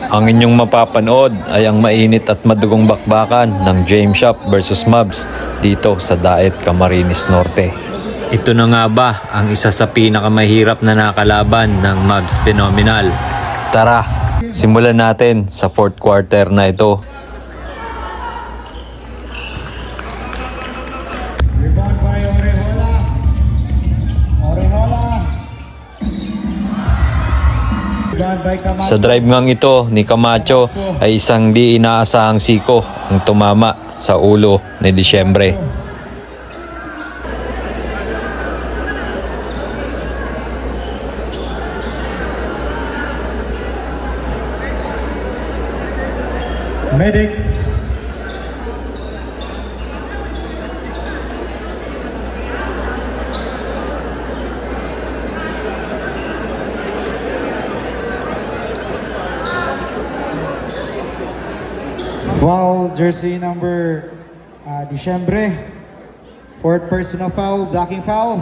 Ang inyong mapapanood ay ang mainit at madugong bakbakan ng James Shop versus Mavs dito sa Daet, Camarines Norte. Ito na nga ba ang isa sa pinakamahirap na nakalaban ng Mavs Phenomenal? Tara, simulan natin sa fourth quarter na ito. Sa drive ngang ito ni Camacho ay isang di inaasahang siko ang tumama sa ulo ni Disyembre. Medics. Foul, jersey number Disyembre. Fourth personal foul, blocking foul.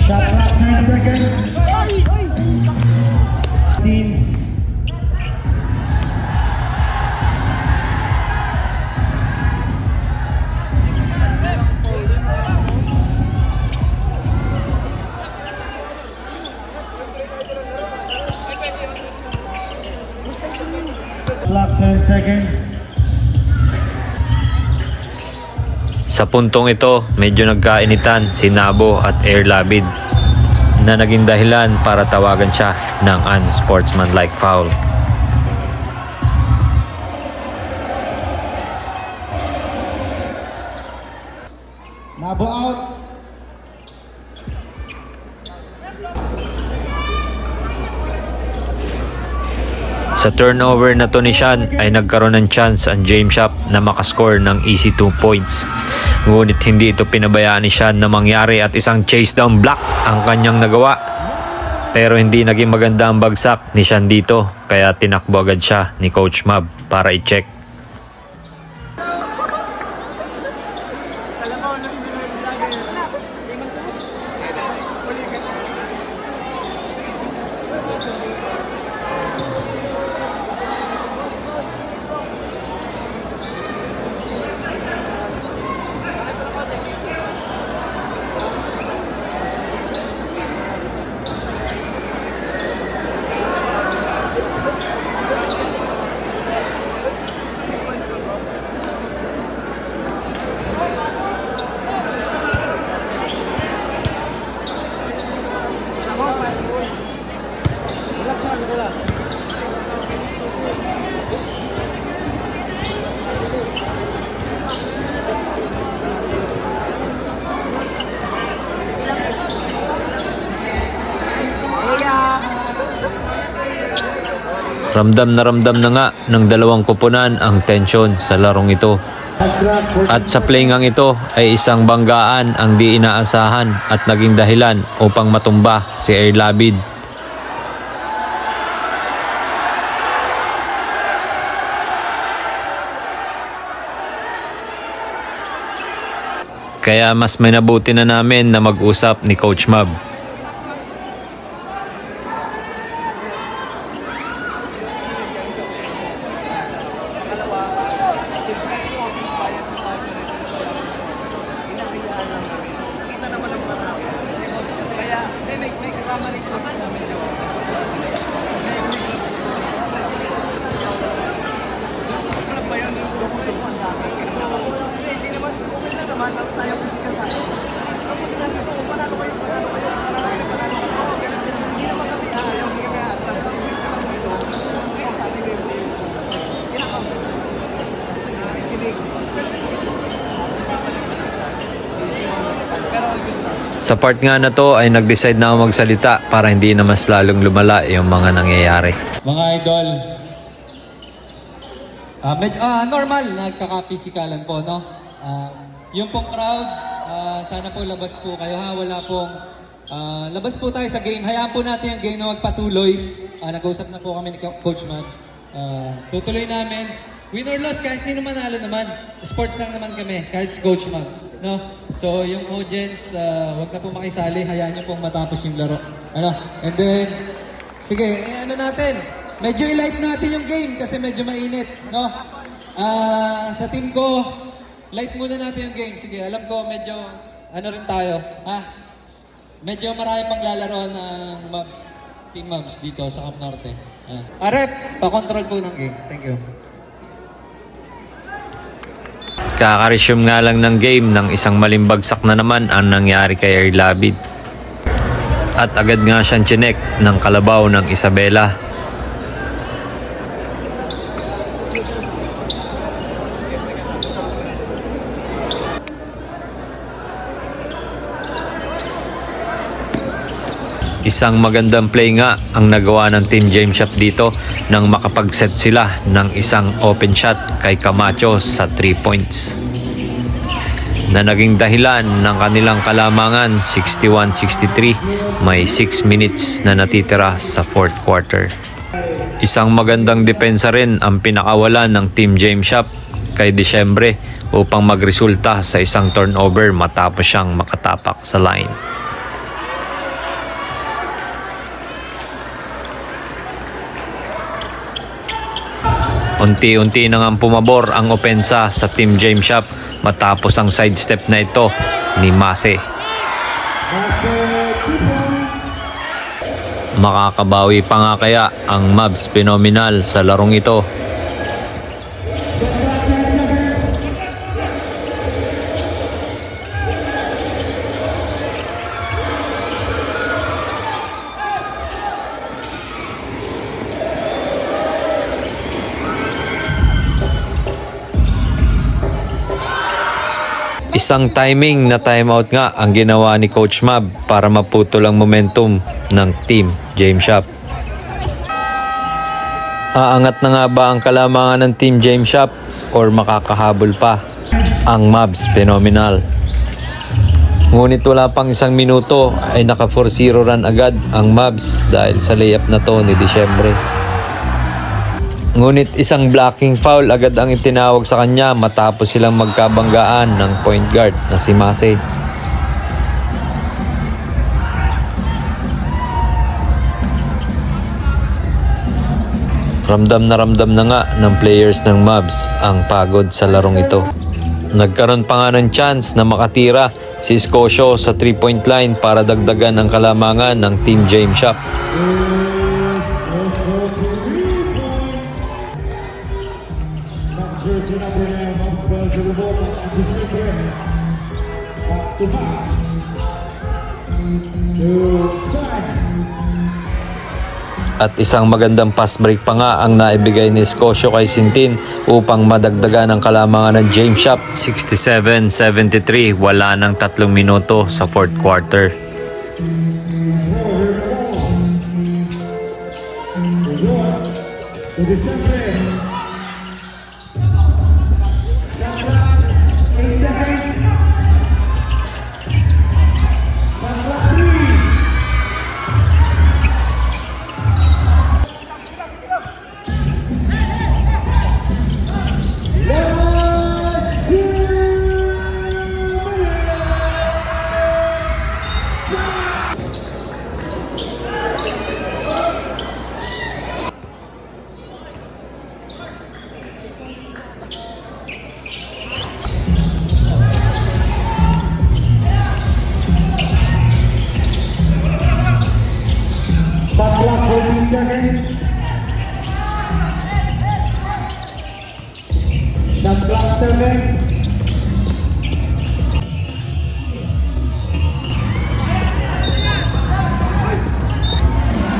Shot clock 9 seconds. 15. Clock 10 seconds. Sa puntong ito, medyo nagkainitan si Nabo at Air Labid na naging dahilan para tawagan siya ng unsportsmanlike foul. Nabo out. Sa turnover na to ni Sean ay nagkaroon ng chance ang James Shop na makascore ng easy 2 points. Ngunit hindi ito pinabayaan ni Sean na mangyari at isang chase down block ang kanyang nagawa. Pero hindi naging maganda ang bagsak ni Sean dito kaya tinakbo agad siya ni Coach Mab para i-check. Ramdam na nga ng dalawang kupunan ang tensyon sa larong ito. At sa play ngang ito ay isang banggaan ang di inaasahan at naging dahilan upang matumba si Air Labid. Kaya mas may nabuti na namin na mag-usap ni Coach Mab. Sa part nga na to ay nag-decide na ako magsalita para hindi na mas lalong lumala yung mga nangyayari. Mga idol, normal, nagkaka-pisikalan po, no? Yung pong crowd, sana po labas po kayo ha, wala pong Labas po tayo sa game. Hayaan po natin yung game na magpatuloy. Nag-usap na po kami ni Coach Max. Tutuloy namin. Win or loss, kahit sino manalo naman. Sports lang naman kami, kahit si Coach Max. No? So, yung audience, wag na po makisali. Hayaan nyo pong matapos yung laro. And then, sige, ano natin? Medyo i-light natin yung game kasi medyo mainit. No? Sa team ko, light muna natin yung game. Sige, alam ko medyo, rin tayo. Medyo marami pang lalaro ng Mavs, Team Mavs dito sa Camp Norte. Rep, pa-control po ng game. Thank you. Kaka-resume nga lang ng game nang isang malimbagsak na naman ang nangyari kay Erlabid. At agad nga siyang chinek ng kalabaw ng Isabela. Isang magandang play nga ang nagawa ng Team James Shop dito nang makapag-set sila ng isang open shot kay Camacho sa 3 points na naging dahilan ng kanilang kalamangan 61-63. May 6 minutes na natitira sa fourth quarter. Isang magandang depensa rin ang pinakawalan ng Team James Shop kay Disyembre upang magresulta sa isang turnover matapos siyang makatapak sa line. Unti-unti na ngang pumabor ang opensa sa Team James Shop matapos ang sidestep na ito ni Mase. Makakabawi pa nga kaya ang Mavs Phenomenal sa larong ito? Isang timing na timeout nga ang ginawa ni Coach Mab para maputol ang momentum ng Team James Shop. Aangat na nga ba ang kalamangan ng Team James Shop or makakahabol pa ang Mavs Phenomenal? Ngunit wala pang isang minuto ay naka 4-0 run agad ang Mavs dahil sa layup na to ni Disyembre. Ngunit isang blocking foul agad ang itinawag sa kanya matapos silang magkabanggaan ng point guard na si Mase. Ramdam na nga ng players ng Mavs ang pagod sa larong ito. Nagkaroon pa nga ng chance na makatira si Scotia sa 3-point line para dagdagan ang kalamangan ng Team James Shop. At isang magandang pass break pa nga ang naibigay ni Scotia kay Sintin upang madagdagan ang kalamangan ng James Shop. 67-73, wala ng 3 minuto sa fourth quarter.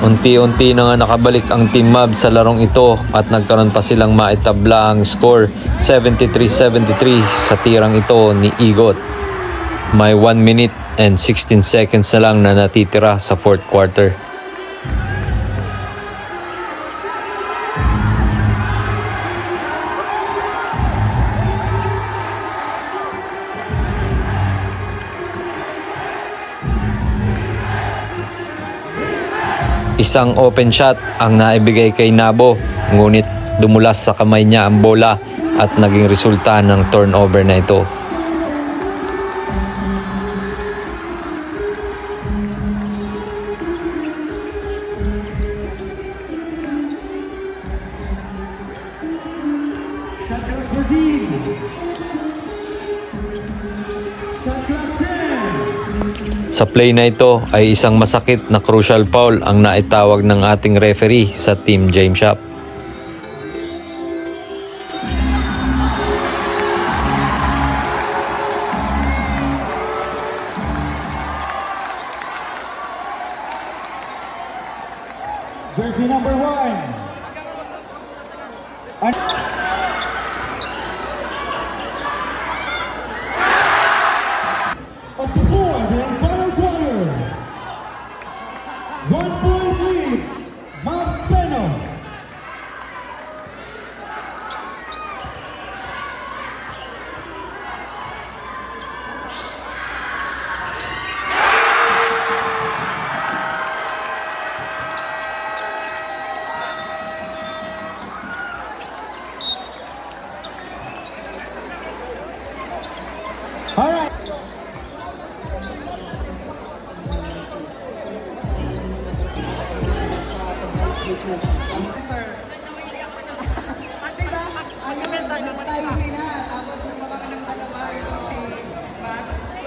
Unti-unti na nga nakabalik ang Team Mavs sa larong ito at nagkaroon pa silang maitabla ang score 73-73 sa tirang ito ni Igot. May 1 minute and 16 seconds na lang na natitira sa fourth quarter. Isang open shot ang naibigay kay Nabo, ngunit dumulas sa kamay niya ang bola at naging resulta ng turnover na ito. Shot clock proceed. Shot clock 10. Sa play na ito ay isang masakit na crucial foul ang naitawag ng ating referee sa Team James Shop. Jersey number 1. Up to 4 in final quarter. 1-point lead. Mavs Peno. All right.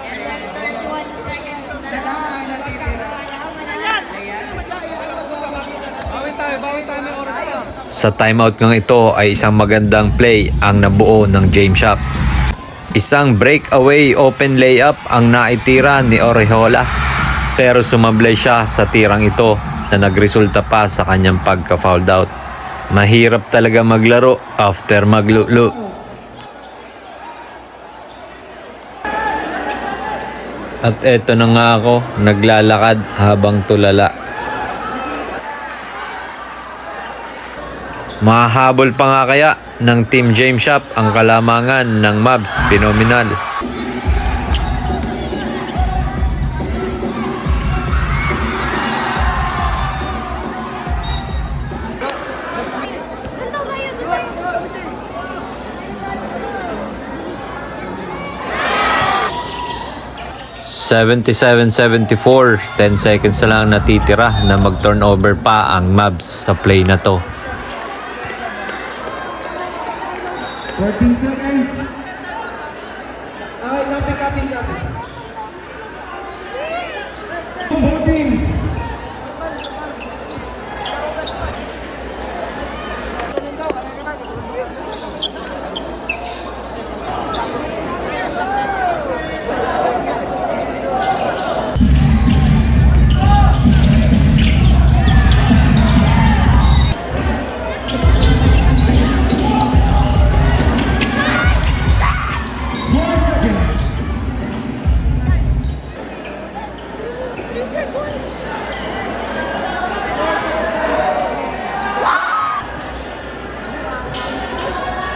And then 31 seconds na lang. Sa timeout ng ito ay isang magandang play ang nabuo ng James Shop. Isang breakaway open layup ang naitira ni Orejola, pero sumablay siya sa tirang ito na nagresulta pa sa kanyang pagka-fouled out. Mahirap talaga maglaro after maglulu. At eto na nga ako, naglalakad habang tulala. Mahahabol pa nga kaya ng Team James Shop ang kalamangan ng Mavs Phenomenal. Doon tayo, doon tayo. 77-74, 10 seconds na lang natitira na mag-turnover pa ang Mavs sa play na to. 14 seconds. Copy. Both teams.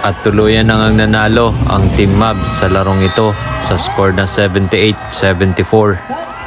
At tuluyan nang ang nanalo ang Team Mavs sa larong ito sa score na 78-74.